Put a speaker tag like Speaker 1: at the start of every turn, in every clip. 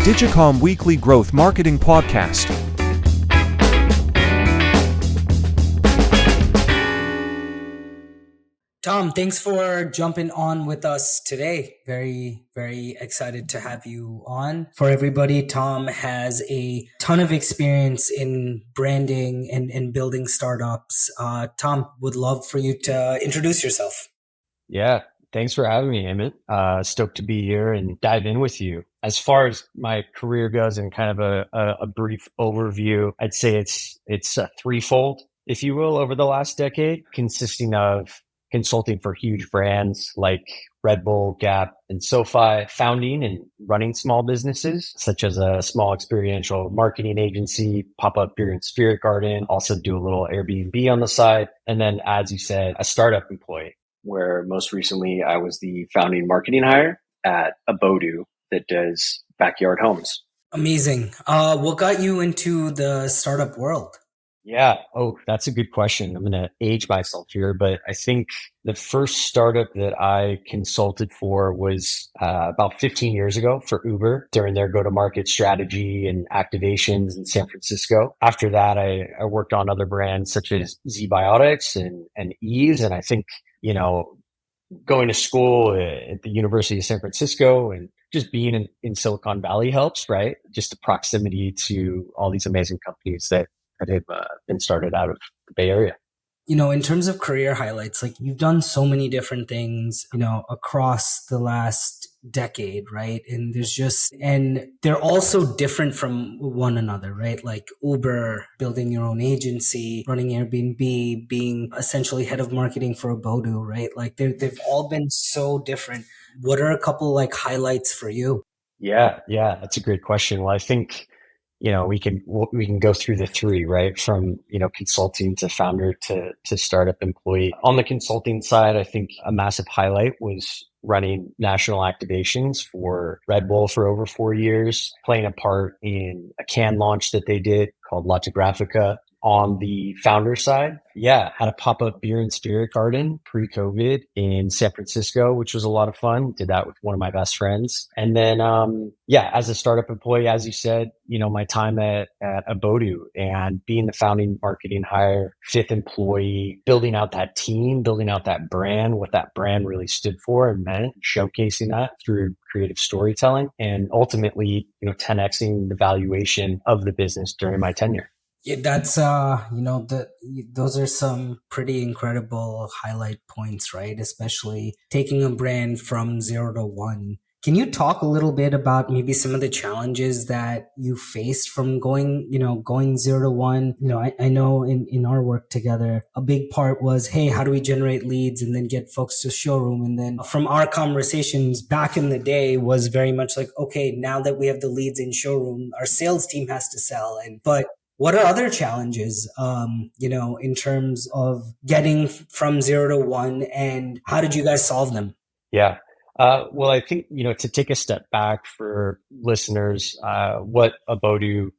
Speaker 1: Digicom Weekly Growth Marketing Podcast.
Speaker 2: Tom, thanks for jumping on with us today. Very, very excited to have you on. For everybody, Tom has a ton of experience in branding and building startups. Tom, would love for you to introduce yourself.
Speaker 3: Yeah, thanks for having me, Emmett. Stoked to be here and dive in with you. As far as my career goes and kind of a brief overview, I'd say it's a threefold, if you will, over the last decade, consisting of consulting for huge brands like Red Bull, Gap, and SoFi, founding and running small businesses, such as a small experiential marketing agency, pop-up beer and spirit garden, also do a little Airbnb on the side. And then, as you said, a startup employee, where most recently I was the founding marketing hire at Abodo that does backyard homes.
Speaker 2: Amazing. What got you into the startup world?
Speaker 3: Yeah. Oh, that's a good question. I'm going to age myself here, but I think the first startup that I consulted for was about 15 years ago for Uber during their go-to-market strategy and activations in San Francisco. After that, I worked on other brands such as ZBiotics and Ease. And I think, going to school at the University of San Francisco and just being in Silicon Valley helps, right? Just the proximity to all these amazing companies that have been started out of the Bay Area.
Speaker 2: In terms of career highlights, like you've done so many different things, across the last decade, right? And they're also different from one another, right? Like Uber, building your own agency, running Airbnb, being essentially head of marketing for Abodo, right? Like they've all been so different. What are a couple like highlights for you?
Speaker 3: Yeah, that's a great question. Well, I think we can go through the three, right? From, consulting to founder to startup employee. On the consulting side, I think a massive highlight was running national activations for Red Bull for over 4 years, playing a part in a can launch that they did called Latte Graphica. On the founder side, had a pop-up beer and spirit garden pre-COVID in San Francisco, which was a lot of fun. Did that with one of my best friends. And then, as a startup employee, as you said, my time at Abodo and being the founding marketing hire, fifth employee, building out that team, building out that brand, what that brand really stood for and meant, showcasing that through creative storytelling, and ultimately, 10xing the valuation of the business during my tenure.
Speaker 2: Yeah, that's those are some pretty incredible highlight points, right? Especially taking a brand from 0 to 1. Can you talk a little bit about maybe some of the challenges that you faced from going 0 to 1? I know in our work together, a big part was, hey, how do we generate leads and then get folks to showroom? And then from our conversations back in the day was very much like, okay, now that we have the leads in showroom, our sales team has to sell. But what are other challenges, in terms of getting from 0 to 1, and how did you guys solve them?
Speaker 3: Yeah. Well, I think, to take a step back for listeners, what Abodo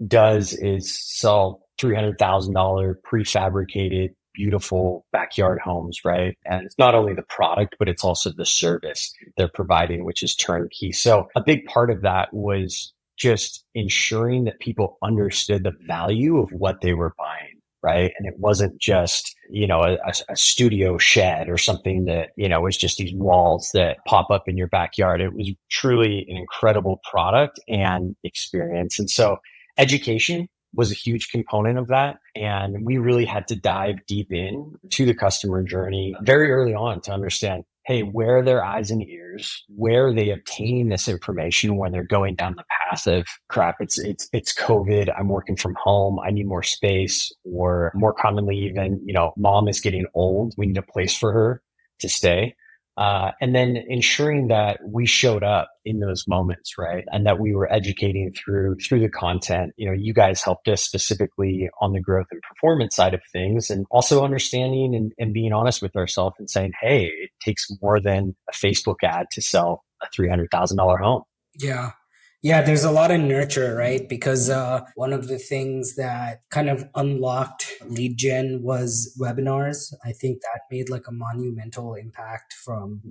Speaker 3: does is sell $300,000 prefabricated, beautiful backyard homes, right? And it's not only the product, but it's also the service they're providing, which is turnkey. So a big part of that was just ensuring that people understood the value of what they were buying, right? And it wasn't just, a studio shed or something that, was just these walls that pop up in your backyard. It was truly an incredible product and experience. And so education was a huge component of that. And we really had to dive deep in to the customer journey very early on to understand, hey, where are their eyes and ears? Where are they obtaining this information when they're going down the path of crap? It's COVID. I'm working from home. I need more space, or more commonly even, mom is getting old. We need a place for her to stay. And then ensuring that we showed up in those moments, right? And that we were educating through the content. You guys helped us specifically on the growth and performance side of things, and also understanding and being honest with ourselves and saying, hey, it takes more than a Facebook ad to sell a $300,000 home.
Speaker 2: Yeah. Yeah, there's a lot of nurture, right? Because one of the things that kind of unlocked lead gen was webinars. I think that made like a monumental impact from,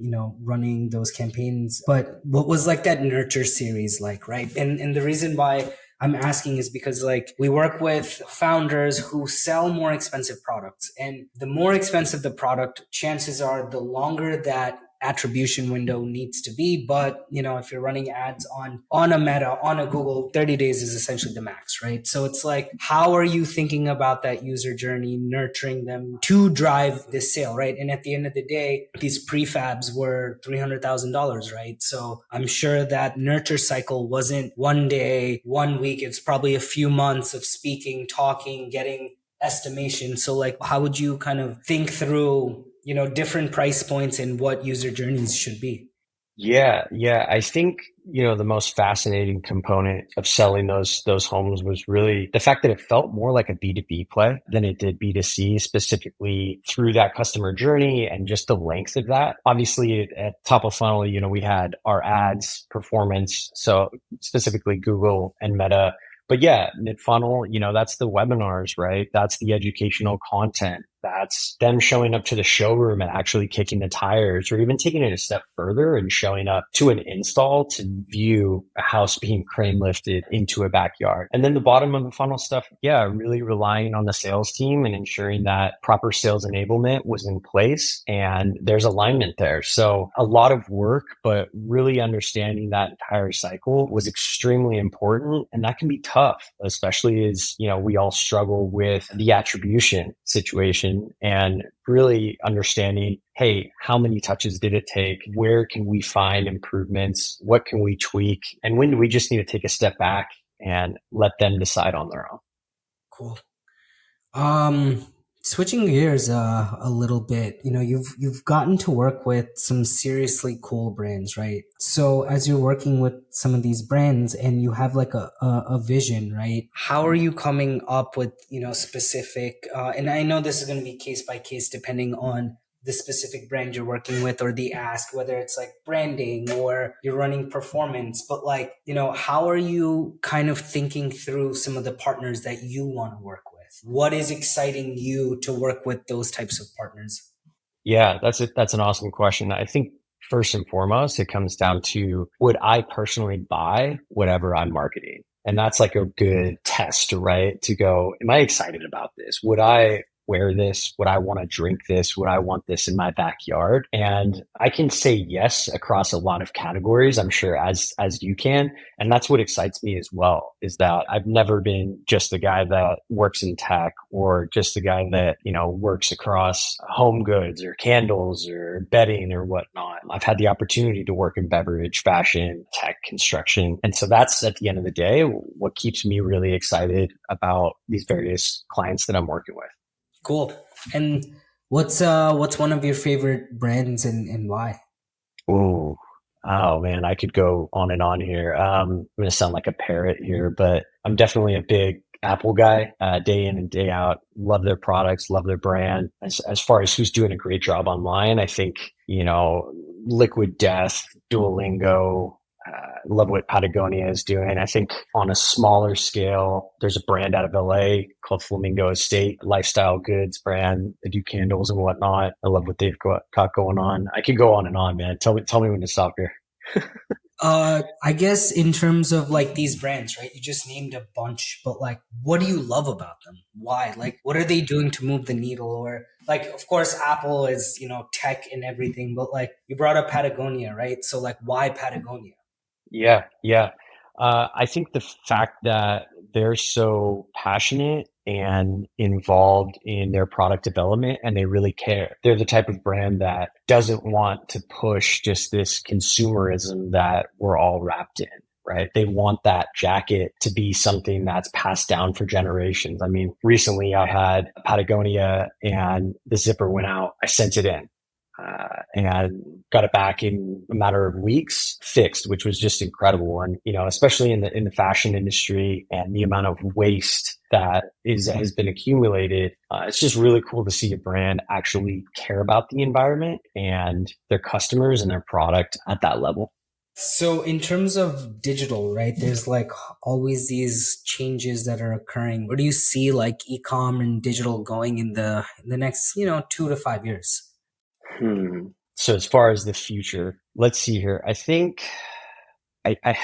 Speaker 2: running those campaigns. But what was like that nurture series like, right? And the reason why I'm asking is because like we work with founders who sell more expensive products, and the more expensive the product, chances are the longer that attribution window needs to be. But if you're running ads on a Meta, on a Google, 30 days is essentially the max, right? So it's like, how are you thinking about that user journey, nurturing them to drive this sale, right? And at the end of the day, these prefabs were $300,000, right? So I'm sure that nurture cycle wasn't one day, 1 week. It's probably a few months of speaking, talking, getting estimation. So like, how would you kind of think through different price points and what user journeys should be?
Speaker 3: Yeah. I think, the most fascinating component of selling those homes was really the fact that it felt more like a B2B play than it did B2C, specifically through that customer journey and just the length of that. Obviously at top of funnel, we had our ads performance. So specifically Google and Meta. But yeah, mid funnel, that's the webinars, right? That's the educational content. That's them showing up to the showroom and actually kicking the tires, or even taking it a step further and showing up to an install to view a house being crane lifted into a backyard. And then the bottom of the funnel stuff, yeah, really relying on the sales team and ensuring that proper sales enablement was in place and there's alignment there. So a lot of work, but really understanding that entire cycle was extremely important. And that can be tough, especially as, we all struggle with the attribution situation and really understanding, hey, how many touches did it take? Where can we find improvements? What can we tweak? And when do we just need to take a step back and let them decide on their own?
Speaker 2: Cool. Um, Switching gears a little bit, you've gotten to work with some seriously cool brands, right? So as you're working with some of these brands and you have like a vision, right? How are you coming up with, specific, and I know this is going to be case by case depending on the specific brand you're working with or the ask, whether it's like branding or you're running performance, but like, how are you kind of thinking through some of the partners that you want to work with? What is exciting you to work with those types of partners?
Speaker 3: Yeah, that's an awesome question. I think first and foremost, it comes down to, would I personally buy whatever I'm marketing? And that's like a good test, right? To go, am I excited about this? Would I wear this? Would I want to drink this? Would I want this in my backyard? And I can say yes across a lot of categories, I'm sure, as you can. And that's what excites me as well, is that I've never been just the guy that works in tech or just the guy that, works across home goods or candles or bedding or whatnot. I've had the opportunity to work in beverage, fashion, tech, construction. And so that's, at the end of the day, what keeps me really excited about these various clients that I'm working with.
Speaker 2: Cool. And what's one of your favorite brands and why?
Speaker 3: Ooh. Oh man, I could go on and on here. I'm going to sound like a parrot here, but I'm definitely a big Apple guy, day in and day out. Love their products, love their brand. As far as who's doing a great job online, I think, Liquid Death, Duolingo, love what Patagonia is doing. I think on a smaller scale, there's a brand out of LA called Flamingo Estate, lifestyle goods brand. They do candles and whatnot. I love what they've got going on. I could go on and on, man. Tell me when to stop here.
Speaker 2: I guess in terms of like these brands, right? You just named a bunch, but like, what do you love about them? Why? Like, what are they doing to move the needle? Or like, of course, Apple is, tech and everything, but like you brought up Patagonia, right? So like, why Patagonia?
Speaker 3: Yeah. I think the fact that they're so passionate and involved in their product development and they really care. They're the type of brand that doesn't want to push just this consumerism that we're all wrapped in, right? They want that jacket to be something that's passed down for generations. I mean, recently I had Patagonia and the zipper went out. I sent it in. And got it back in a matter of weeks fixed, which was just incredible. And, especially in the fashion industry and the amount of waste that has been accumulated, it's just really cool to see a brand actually care about the environment and their customers and their product at that level.
Speaker 2: So in terms of digital, right, there's like always these changes that are occurring. Where do you see like e-com and digital going in the next, 2 to 5 years?
Speaker 3: So as far as the future, let's see here. I, I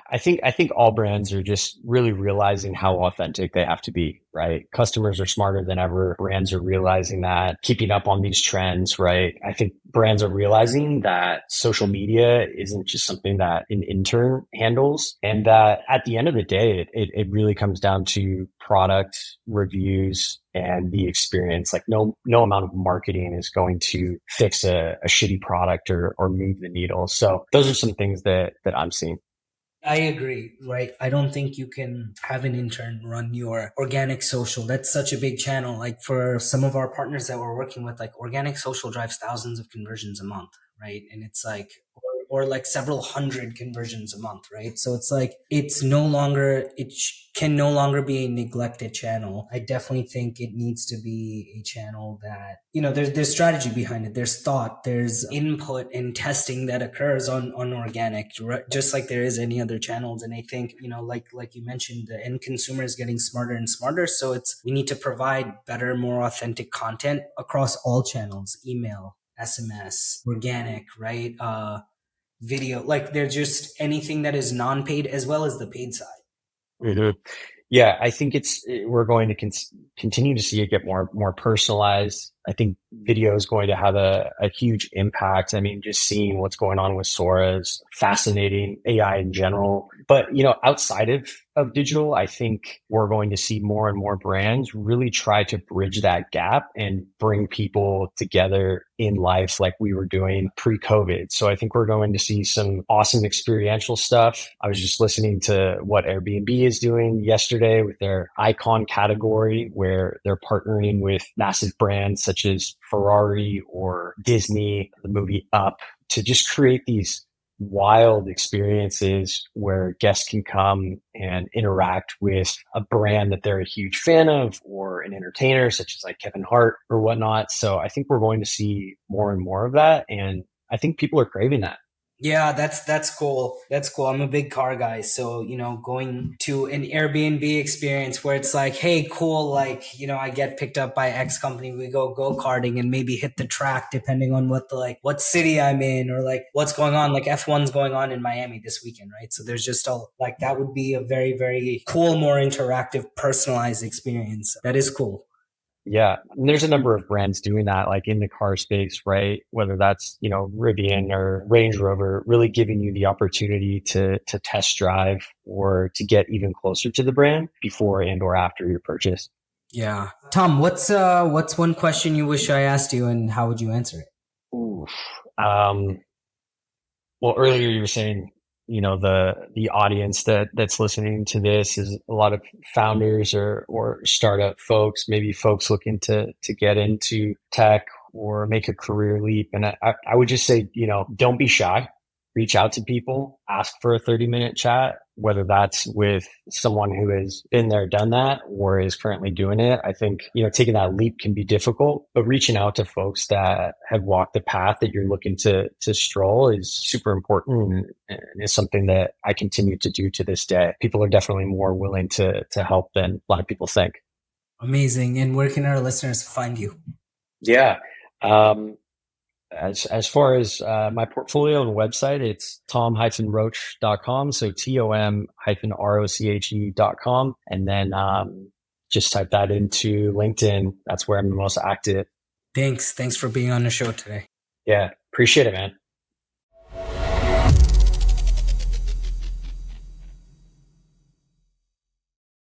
Speaker 3: I think all brands are just really realizing how authentic they have to be, right? Customers are smarter than ever. Brands are realizing that, keeping up on these trends, right? I think brands are realizing that social media isn't just something that an intern handles, and that at the end of the day, it really comes down to product reviews and the experience. Like no amount of marketing is going to fix a shitty product or move the needle. So those are some things that I'm seeing.
Speaker 2: I agree, right? I don't think you can have an intern run your organic social. That's such a big channel. Like for some of our partners that we're working with, like organic social drives thousands of conversions a month, right? And it's like, or like several hundred conversions a month, right? So it's like, it's no longer, can no longer be a neglected channel. I definitely think it needs to be a channel that, there's strategy behind it. There's thought, there's input and testing that occurs on organic, right? Just like there is any other channels. And I think, like you mentioned, the end consumer is getting smarter and smarter. So we need to provide better, more authentic content across all channels, email, SMS, organic, right? Video, like they're just anything that is non-paid as well as the paid side.
Speaker 3: Mhm. Yeah, I think we're going to continue to see it get more personalized. I think video is going to have a huge impact. I mean, just seeing what's going on with Sora is fascinating, AI in general. But outside of digital, I think we're going to see more and more brands really try to bridge that gap and bring people together in life like we were doing pre-COVID. So I think we're going to see some awesome experiential stuff. I was just listening to what Airbnb is doing yesterday with their icon category, where they're partnering with massive brands such as Ferrari or Disney, the movie Up, to just create these wild experiences where guests can come and interact with a brand that they're a huge fan of, or an entertainer such as like Kevin Hart or whatnot. So I think we're going to see more and more of that. And I think people are craving that.
Speaker 2: Yeah, that's cool. That's cool. I'm a big car guy, so going to an Airbnb experience where it's like, hey, cool, like I get picked up by X company, we go karting and maybe hit the track depending on what city I'm in, or like what's going on. Like F1's going on in Miami this weekend, right? So there's just like that would be a very, very cool, more interactive, personalized experience. That is cool.
Speaker 3: Yeah. And there's a number of brands doing that, like in the car space, right? Whether that's, Rivian or Range Rover, really giving you the opportunity to test drive or to get even closer to the brand before and or after your purchase.
Speaker 2: Yeah. Tom, what's one question you wish I asked you, and how would you answer it?
Speaker 3: Oof. Um, well, earlier you were saying, the audience that's listening to this is a lot of founders or startup folks, maybe folks looking to get into tech or make a career leap. And I would just say, don't be shy. Reach out to people, ask for a 30-minute chat, whether that's with someone who has been there, done that, or is currently doing it. I think, taking that leap can be difficult, but reaching out to folks that have walked the path that you're looking to stroll is super important, and is something that I continue to do to this day. People are definitely more willing to help than a lot of people think.
Speaker 2: Amazing. And where can our listeners find you?
Speaker 3: Yeah. Um, as far as my portfolio and website, it's tom-roche.com. So tom-roche.com. And then just type that into LinkedIn. That's where I'm the most active.
Speaker 2: Thanks for being on the show today.
Speaker 3: Yeah. Appreciate it, man.